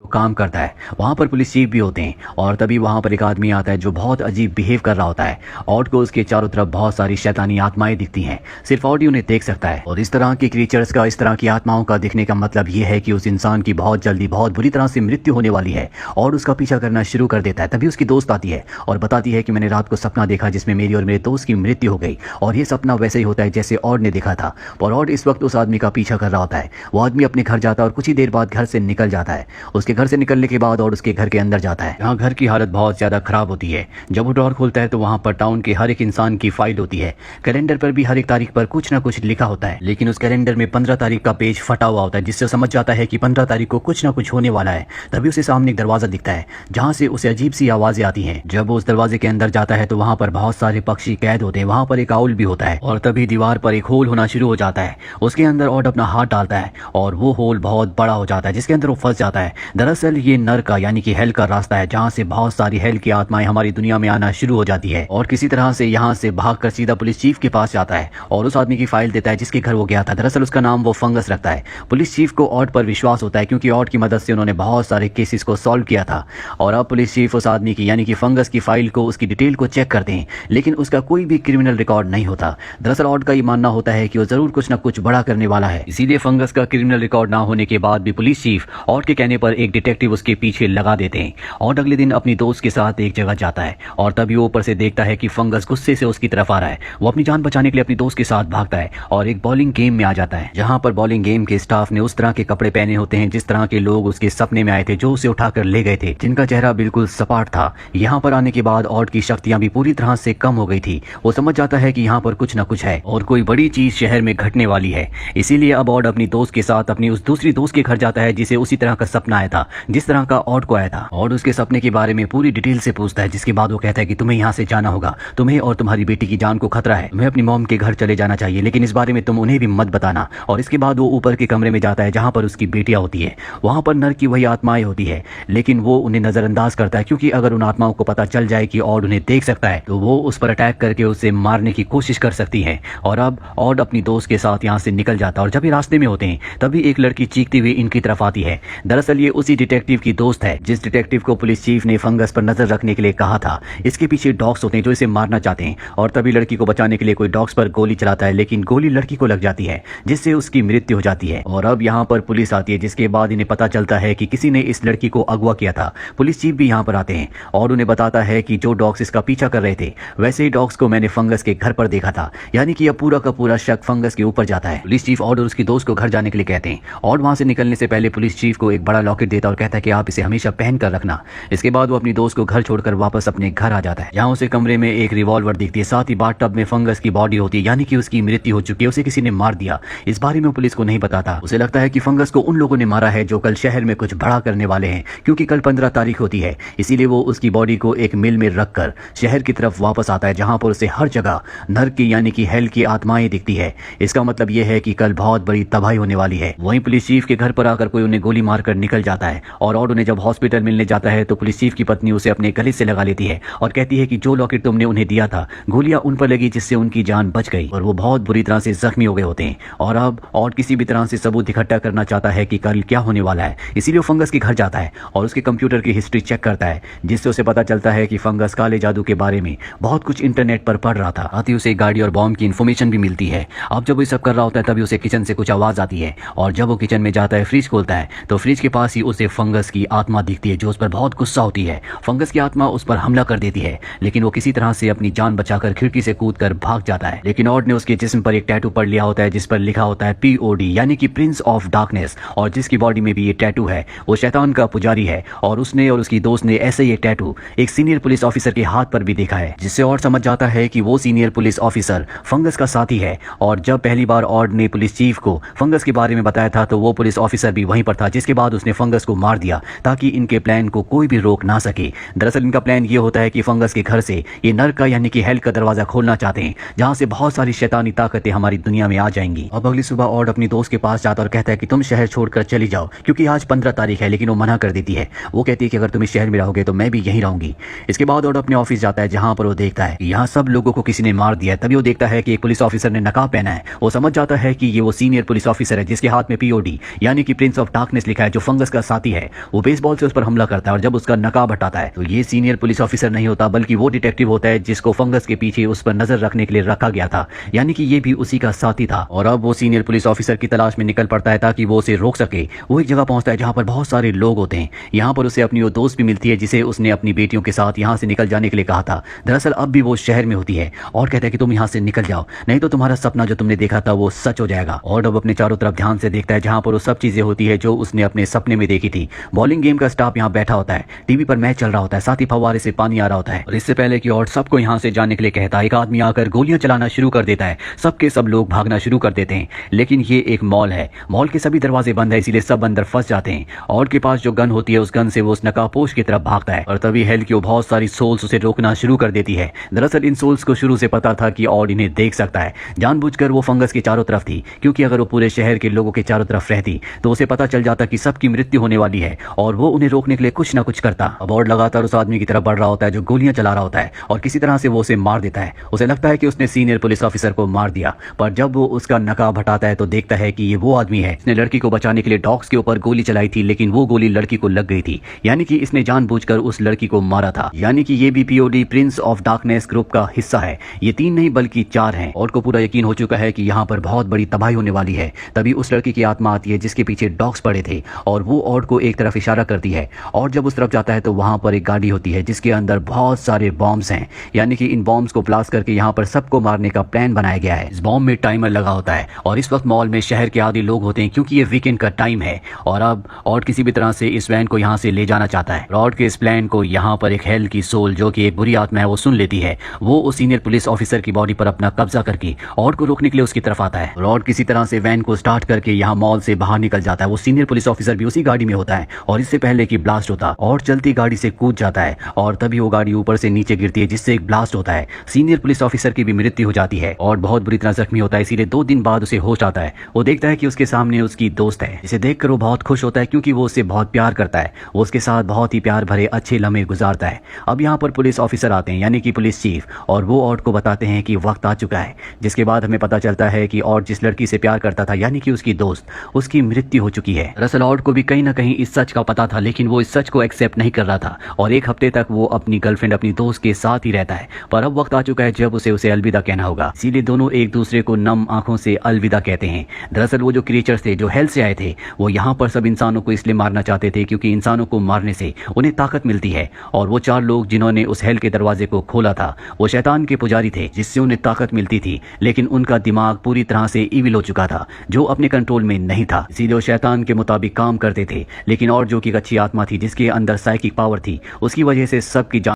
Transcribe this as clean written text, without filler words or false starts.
काम करता है। वहाँ पर पुलिस चीफ भी होते हैं और तभी वहाँ पर एक आदमी आता है जो बहुत अजीब बिहेव कर रहा होता है। ऑड को उसके चारों तरफ बहुत सारी शैतानी आत्माएं दिखती हैं। सिर्फ ऑड ही उन्हें देख सकता है और इस तरह की क्रीचर्स का, इस तरह की आत्माओं का दिखने का मतलब ये है कि उस इंसान की बहुत जल्दी बहुत बुरी तरह से मृत्यु होने वाली है। और उसका पीछा करना शुरू कर देता है। तभी उसकी दोस्त आती है और बताती है कि मैंने रात को सपना देखा जिसमें मेरी और मेरे दोस्त की मृत्यु हो गई और ये सपना वैसे ही होता है जैसे ऑड ने देखा था। और ऑड इस वक्त उस आदमी का पीछा कर रहा होता है। वो आदमी अपने घर जाता है और कुछ ही देर बाद घर से निकल जाता है। उसके घर से निकलने के बाद और उसके घर के अंदर जाता है जहाँ घर की हालत बहुत ज्यादा खराब होती है। जब वो ड्रॉर खोलता है तो वहाँ पर टाउन के हर एक इंसान की फाइल होती है। कैलेंडर पर भी हर एक तारीख पर कुछ ना कुछ लिखा होता है, लेकिन उस कैलेंडर में 15 तारीख का पेज फटा हुआ होता है जिससे समझ जाता है कि 15 तारीख को कुछ ना कुछ होने वाला है। तभी उसे सामने एक दरवाजा दिखता है जहाँ से उसे अजीब सी आवाजें आती हैं। जब वो उस दरवाजे के अंदर जाता है तो वहाँ पर बहुत सारे पक्षी कैद होते हैं। वहाँ पर एक आउल भी होता है और तभी दीवार पर एक होल होना शुरू हो जाता है। उसके अंदर ऑड अपना हाथ डालता है और वो होल बहुत बड़ा हो जाता है जिसके अंदर वो फंस जाता है। दरअसल ये नर का यानी कि हेल का रास्ता है जहाँ से बहुत सारी हेल की आत्माएं हमारी दुनिया में आना शुरू हो जाती है। और किसी तरह से यहाँ से भागकर सीधा पुलिस चीफ के पास जाता है और उस आदमी की फाइल देता है जिसके घर वो गया था। दरअसल उसका नाम वो फंगस रखता है। पुलिस चीफ को ऑड पर विश्वास होता है क्योंकि ऑड की मदद से उन्होंने बहुत सारे केसेस को सॉल्व किया था। और अब पुलिस चीफ उस आदमी की यानी कि फंगस की फाइल को, उसकी डिटेल को चेक करते हैं, लेकिन उसका कोई भी क्रिमिनल रिकॉर्ड नहीं होता। दरअसल ऑड का ये मानना होता है कि वो जरूर कुछ न कुछ बड़ा करने वाला है। इसीलिए फंगस का क्रिमिनल रिकॉर्ड ना होने के बाद भी पुलिस चीफ ऑड के कहने पर एक डिटेक्टिव उसके पीछे लगा देते हैं। ऑड अगले दिन अपनी दोस्त के साथ एक जगह जाता है और तभी वो ऊपर से देखता है कि फंगस गुस्से से उसकी तरफ आ रहा है। वो अपनी जान बचाने के लिए अपनी दोस्त के साथ भागता है और एक बॉलिंग गेम में आ जाता है जहां पर बॉलिंग गेम के स्टाफ ने उस तरह के कपड़े पहने होते हैं जिस तरह के लोग उसके सपने में आए थे, जो उसे उठाकर ले गए थे, जिनका चेहरा बिल्कुल सपाट था। यहाँ पर आने के बाद ऑड की शक्तियां भी पूरी तरह से कम हो गई थी। वो समझ जाता है कि यहाँ पर कुछ न कुछ है और कोई बड़ी चीज शहर में घटने वाली है। इसीलिए अब ऑड अपनी दोस्त के साथ अपनी उस दूसरी दोस्त के घर जाता है जिसे उसी तरह का सपना आया था जिस तरह का ऑड को आया था। ऑड उसके सपने के बारे में पूरी डिटेल से पूछता है जिसके बाद वो कहता है कि तुम्हें यहाँ से जाना होगा, तुम्हें और तुम्हारी बेटी की जान को खतरा है, तुम्हें अपनी मॉम के घर चले जाना चाहिए, लेकिन इस बारे में तुम उन्हें भी मत बताना। और इसके बाद वो ऊपर के कमरे में जाता है जहाँ पर उसकी बेटियां होती है। वहाँ पर नर की वही आत्माएं होती है, लेकिन वो उन्हें नजरअंदाज करता है क्योंकि अगर उन आत्माओं को पता चल जाए कि ऑड उन्हें देख सकता है तो वो उस पर अटैक करके उसे मारने की कोशिश कर सकती है। और अब ऑड अपनी दोस्त के साथ यहाँ से निकल जाता है और जब ये रास्ते में होते हैं तभी एक लड़की चीखती हुई इनकी तरफ आती है। दरअसल ये उसी डिटेक्टिव की दोस्त है जिस डिटेक्टिव को पुलिस चीफ ने फंगस पर नजर रखने के लिए कहा था। इसके पीछे डॉग्स होते हैं जो इसे मारना चाहते हैं और तभी लड़की को बचाने के लिए कोई डॉग्स पर गोली चलाता है, लेकिन गोली लड़की को लग जाती है जिससे उसकी मृत्यु हो जाती है। और अब यहाँ पर पुलिस आती है जिसके बाद इन्हें पता चलता है कि किसी ने इस लड़की को अगवा किया था। पुलिस चीफ भी यहाँ पर आते हैं और उन्हें बताता है कि जो डॉग्स इसका पीछा कर रहे थे वैसे ही डॉग्स को मैंने फंगस के घर पर देखा था। यानी कि अब पूरा का पूरा शक फंगस के ऊपर जाता है। पुलिस चीफ और उसकी दोस्त को घर जाने के लिए कहते हैं और वहां से निकलने से पहले पुलिस चीफ को एक बड़ा लॉकेट देता और कहता है कि आप इसे हमेशा पहन कर रखना। इसके बाद वो अपनी दोस्त को घर छोड़कर वापस अपने घर आ जाता है जहाँ उसे कमरे में एक रिवॉल्वर दिखती है। साथ ही बाथटब में फंगस की बॉडी होती है, यानी कि उसकी मृत्यु हो चुकी है, उसे किसी ने मार दिया। इस बारे में पुलिस को नहीं बताता। उसे लगता है कि फंगस को उन लोगों ने मारा है जो कल शहर में कुछ बड़ा करने वाले हैं, क्योंकि कल 15 तारीख होती है। इसीलिए वो उसकी बॉडी को एक मिल में रखकर शहर की तरफ वापस आता है जहाँ पर उसे हर जगह नर की यानी कि हेल की आत्माएं दिखती है। इसका मतलब यह है कि कल बहुत बड़ी तबाही होने वाली है। वहीं पुलिस चीफ के घर पर आकर कोई उन्हें गोली मारकर निकल जाता है और उन्हें जब हॉस्पिटल मिलने जाता है तो पुलिस चीफ की पत्नी उसे अपने गले से लगा लेती है और कहती है कि जो लॉकेट तुमने उन्हें दिया था गोलियां उन पर लगी जिससे उनकी जान बच गई और वो बहुत बुरी तरह से जख्मी हो गए होते हैं। और अब और किसी भी तरह से सबूत इकट्ठा करना चाहता है कि कल क्या होने वाला है। इसीलिए वो फंगस के घर जाता है और उसके कंप्यूटर की हिस्ट्री चेक करता है जिससे उसे पता चलता है कि फंगस काले जादू के बारे में बहुत कुछ इंटरनेट पर पढ़ रहा था। साथ ही उसे गाड़ी और बॉम्ब की इन्फॉर्मेशन भी मिलती है। अब जब वो सब कर रहा होता है तभी उसे किचन से कुछ आवाज आती है और जब वो किचन में जाता है फ्रिज खोलता है तो फ्रिज के पास ही उसे फंगस की आत्मा दिखती है जो उस पर बहुत गुस्सा होती है। फंगस की आत्मा उस पर हमला कर देती है लेकिन वो किसी तरह से अपनी जान बचाकर खिड़की से कूदकर भाग जाता है। लेकिन ऑड ने उसके जिस्म पर एक टैटू पढ़ लिया होता है जिस पर लिखा होता है POD यानी कि प्रिंस ऑफ डार्कनेस, और जिसकी बॉडी में भी ये टैटू है वो शैतान का पुजारी है। और उसने और उसकी दोस्त ने ऐसे ही टैटू एक सीनियर पुलिस ऑफिसर के हाथ पर भी देखा है जिससे ऑड समझ जाता है कि वो सीनियर पुलिस ऑफिसर फंगस का साथी है। और जब पहली बार ऑड ने पुलिस चीफ को फंगस के बारे में बताया था तो वो पुलिस ऑफिसर भी वहीं पर था, जिसके बाद उसने फंगस को मार दिया ताकि इनके प्लान को कोई भी रोक ना सके। दरअसल इनका प्लान ये होता है कि फंगस के घर से ये नर का यानी कि हेल का दरवाजा खोलना चाहते हैं जहां से बहुत सारी शैतानी ताकतें हमारी दुनिया में आ जाएंगी। अब अगली सुबह ऑड अपनी दोस्त के पास जाता और कहता है कि तुम शहर छोड़कर चली जाओ क्योंकि आज 15 तारीख है, लेकिन वो मना कर देती है। वो कहती है कि अगर तुम इस शहर में रहोगे तो मैं भी यहीं रहूंगी। इसके बाद ऑड अपने ऑफिस जाता है जहां पर वो देखता है यहाँ सब लोगों को किसी ने मार दिया है। तभी वो देखता है कि एक पुलिस ऑफिसर ने नकाब पहना है। वो समझ जाता है कि ये वो सीनियर पुलिस ऑफिसर है जिसके हाथ में POD यानी कि प्रिंस ऑफ डार्कनेस लिखा है जो फंगस का साथी है वो बेसबॉल से उस पर हमला करता है और जब उसका नकाब हटाता है तो ये सीनियर पुलिस ऑफिसर नहीं होता बल्कि वो डिटेक्टिव होता है जिसको फंगस के पीछे उस पर नजर रखने के लिए रखा गया था, यानी कि ये भी उसी का साथी था। और अब वो सीनियर पुलिस ऑफिसर की तलाश में निकल पड़ता है ताकि वो उसे रोक सके। वो एक जगह पहुंचता है जहां पर बहुत सारे लोग होते हैं। यहाँ पर उसे अपनी वो दोस्त भी मिलती है जिसे उसने अपनी बेटियों के साथ यहाँ से निकल जाने के लिए कहा था। दरअसल अब भी वो शहर में होती है और कहता है कि तुम यहाँ से निकल जाओ, नहीं तो तुम्हारा सपना जो तुमने देखा था वो सच हो जाएगा। और अब अपने चारों तरफ ध्यान से देखता है जहां पर वो सब चीजें होती है जो उसने अपने सपने में देखी थी। बॉलिंग गेम का स्टाफ यहाँ बैठा होता है, टीवी पर मैच चल रहा होता है, साथ ही फव्वारे से पानी आ रहा होता है। और इससे पहले कि और सबको यहाँ से जाने के लिए कहता है, एक आदमी आकर गोलियां चलाना शुरू कर देता है। सबके सब लोग भागना शुरू कर देते हैं, लेकिन ये एक मॉल है, मॉल के सभी दरवाजे बंद है, इसीलिए सब अंदर फंस जाते हैं। और के पास जो गन होती है उस गन से वो उस नकाबपोश की तरफ भागता है और तभी हेल की वो बहुत सारी सोल्स उसे रोकना शुरू कर देती है। दरअसल इन सोल्स को शुरू से पता था कि ऑड इन्हें देख सकता है। जानबूझकर वो फंगस के चारों तरफ थी, क्योंकि अगर वो पूरे शहर के लोगों के चारों तरफ रहती तो उसे पता चल जाता कि सबकी मृत्यु होने वाली है और वो उन्हें रोकने के लिए कुछ ना कुछ करता। अब ऑड लगातार उस आदमी की तरफ बढ़ रहा होता है जो गोलियां चला रहा होता है और किसी तरह से वो उसे मार देता है। उसे लगता है कि उसने सीनियर पुलिस ऑफिसर को मार दिया, पर जब वो उसका नकाब हटाता है तो देखता है कि ये वो आदमी है जिसने लड़की को बचाने के लिए डॉग्स के ऊपर गोली चलाई थी, लेकिन वो गोली लड़की को लग गई थी, यानी कि इसने जानबूझकर उस लड़की को मारा था। यानी कि ये भी POD Prince of darkness group का हिस्सा है। ये 3 नहीं बल्कि 4 हैं। और को पूरा यकीन हो चुका है कि यहाँ पर बहुत बड़ी तबाही होने वाली है। तभी उस लड़की की आत्मा आती है जिसके पीछे डॉग्स पड़े थे और वो ऑड को एक तरफ इशारा करती है। और जब उस तरफ जाता है तो वहां पर एक गाड़ी होती है जिसके अंदर बहुत सारे बॉम्ब्स हैं, यानी कि इन बॉम्ब्स को ब्लास्ट करके यहाँ पर सबको मारने का प्लान बनाया गया है। इस बॉम्ब में टाइमर लगा होता है और इस वक्त मॉल में शहर के आधे लोग होते हैं क्योंकि ये वीकेंड का टाइम है। और अब ऑड किसी भी तरह से इस वैन को यहाँ से ले जाना चाहता है। ऑड के इस प्लान को यहाँ पर एक हेल की सोल जो कि एक बुरी आत्मा है वो सुन लेती है। वो उस सीनियर पुलिस ऑफिसर की बॉडी पर अपना कब्जा करके ऑड को रोकने के लिए उसकी तरफ आता है। ऑड किसी तरह से वैन को स्टार्ट करके यहाँ मॉल से बाहर निकल जाता है। वो सीनियर पुलिस ऑफिसर भी उसी गाड़ी में होता है और इससे पहले कि ब्लास्ट होता और चलती गाड़ी से कूद जाता है और तभी वो गाड़ी ऊपर से नीचे गिरती है जिससे एक ब्लास्ट होता है। सीनियर पुलिस ऑफिसर की भी मृत्यु हो जाती है और बहुत बुरी तरह जख्मी होता है, इसीलिए 2 दिन बाद उसे होश आता है। वो देखता है कि उसके सामने उसकी दोस्त है, जिसे देखकर वो बहुत खुश होता है क्योंकि वो उससे बहुत प्यार करता है। वो उसके साथ बहुत ही प्यार भरे अच्छे लम्हे गुजारता है। अब यहाँ पर पुलिस ऑफिसर आते हैं, यानी कि पुलिस चीफ, और वो ऑड को बताते हैं कि वक्त आ चुका है। जिसके बाद हमें पता चलता है कि ऑड जिस लड़की से प्यार करता था, यानी कि उसकी दोस्त, उसकी मृत्यु हो चुकी है। दरअसल ऑड को भी कहीं ना कहीं इस सच का पता था, लेकिन वो इस सच को एक्सेप्ट नहीं कर रहा था और 1 हफ्ते तक वो अपनी गर्लफ्रेंड अपनी दोस्त के साथ ही रहता है। पर अब वक्त आ चुका है जब उसे अलविदा कहना होगा, इसीलिए दोनों एक दूसरे को नम आंखों से अलविदा कहते हैं। दरअसल वो जो क्रिएचर्स थे जो हेल से आए थे वो यहाँ पर सब इंसानों को इसलिए मारना चाहते थे क्योंकि इंसानों को मारने से उन्हें ताकत मिलती है। और वो 4 लोग जिन्होंने उस हेल के दरवाजे को खोला था वो शैतान के पुजारी थे जिससे उन्हें ताकत मिलती थी, लेकिन उनका दिमाग पूरी तरह से इविल हो चुका था जो अपने कंट्रोल में नहीं था, इसीलिए वो शैतान के मुताबिक काम करते थे। लेकिन और जो कि एक अच्छी आत्मा थी जिसके अंदर साइकिक पावर थी, उसकी वजह से सबकी जान